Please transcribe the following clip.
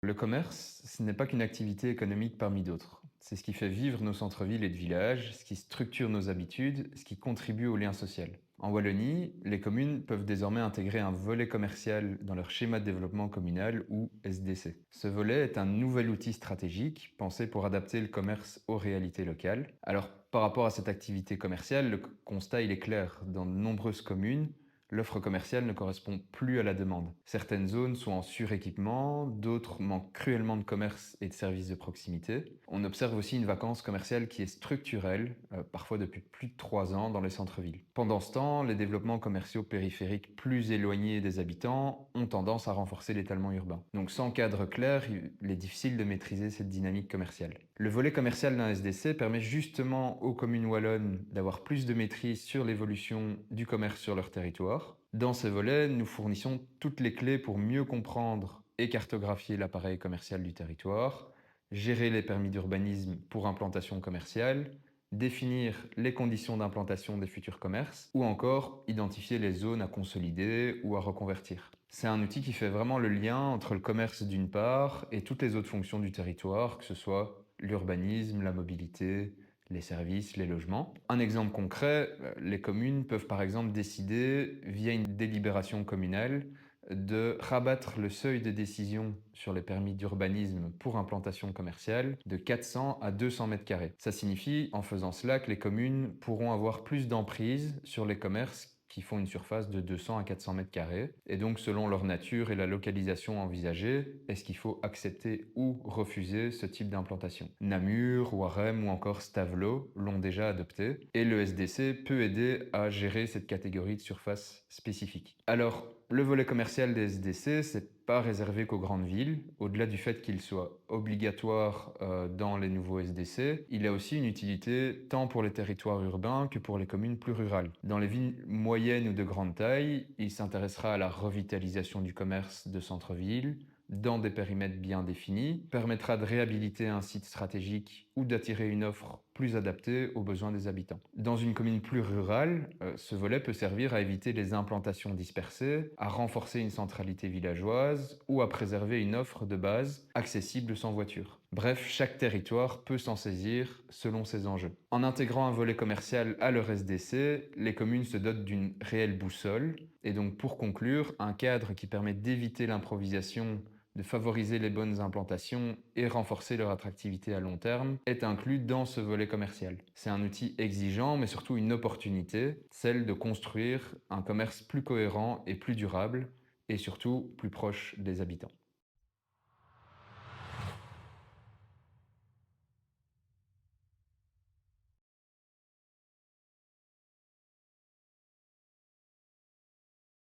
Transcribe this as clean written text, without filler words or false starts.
Le commerce, ce n'est pas qu'une activité économique parmi d'autres. C'est ce qui fait vivre nos centres-villes et de villages, ce qui structure nos habitudes, ce qui contribue au lien social. En Wallonie, les communes peuvent désormais intégrer un volet commercial dans leur schéma de développement communal ou SDC. Ce volet est un nouvel outil stratégique pensé pour adapter le commerce aux réalités locales. Alors, par rapport à cette activité commerciale, le constat il est clair. Dans de nombreuses communes, l'offre commerciale ne correspond plus à la demande. Certaines zones sont en suréquipement, d'autres manquent cruellement de commerce et de services de proximité. On observe aussi une vacance commerciale qui est structurelle, parfois depuis plus de 3 ans dans les centres-villes. Pendant ce temps, les développements commerciaux périphériques plus éloignés des habitants ont tendance à renforcer l'étalement urbain. Donc sans cadre clair, il est difficile de maîtriser cette dynamique commerciale. Le volet commercial d'un SDC permet justement aux communes wallonnes d'avoir plus de maîtrise sur l'évolution du commerce sur leur territoire. Dans ces volets, nous fournissons toutes les clés pour mieux comprendre et cartographier l'appareil commercial du territoire, gérer les permis d'urbanisme pour implantation commerciale, définir les conditions d'implantation des futurs commerces ou encore identifier les zones à consolider ou à reconvertir. C'est un outil qui fait vraiment le lien entre le commerce d'une part et toutes les autres fonctions du territoire, que ce soit l'urbanisme, la mobilité, les services, les logements. Un exemple concret, les communes peuvent par exemple décider, via une délibération communale, de rabattre le seuil de décision sur les permis d'urbanisme pour implantation commerciale de 400 à 200 mètres carrés. Ça signifie, en faisant cela, que les communes pourront avoir plus d'emprise sur les commerces qui font une surface de 200 à 400 mètres carrés. Et donc, selon leur nature et la localisation envisagée, est-ce qu'il faut accepter ou refuser ce type d'implantation. Namur, Warem ou encore Stavelot l'ont déjà adopté, et le SDC peut aider à gérer cette catégorie de surface spécifique. Alors, le volet commercial des SDC, c'est pas réservé qu'aux grandes villes. Au-delà du fait qu'il soit obligatoire dans les nouveaux SDC, il a aussi une utilité tant pour les territoires urbains que pour les communes plus rurales. Dans les villes moyennes ou de grande taille, il s'intéressera à la revitalisation du commerce de centre-ville, dans des périmètres bien définis, permettra de réhabiliter un site stratégique ou d'attirer une offre plus adaptée aux besoins des habitants. Dans une commune plus rurale, ce volet peut servir à éviter les implantations dispersées, à renforcer une centralité villageoise ou à préserver une offre de base accessible sans voiture. Bref, chaque territoire peut s'en saisir selon ses enjeux. En intégrant un volet commercial à leur SDC, les communes se dotent d'une réelle boussole et donc pour conclure, un cadre qui permet d'éviter l'improvisation, de favoriser les bonnes implantations et renforcer leur attractivité à long terme est inclus dans ce volet commercial. C'est un outil exigeant mais surtout une opportunité, celle de construire un commerce plus cohérent et plus durable et surtout plus proche des habitants.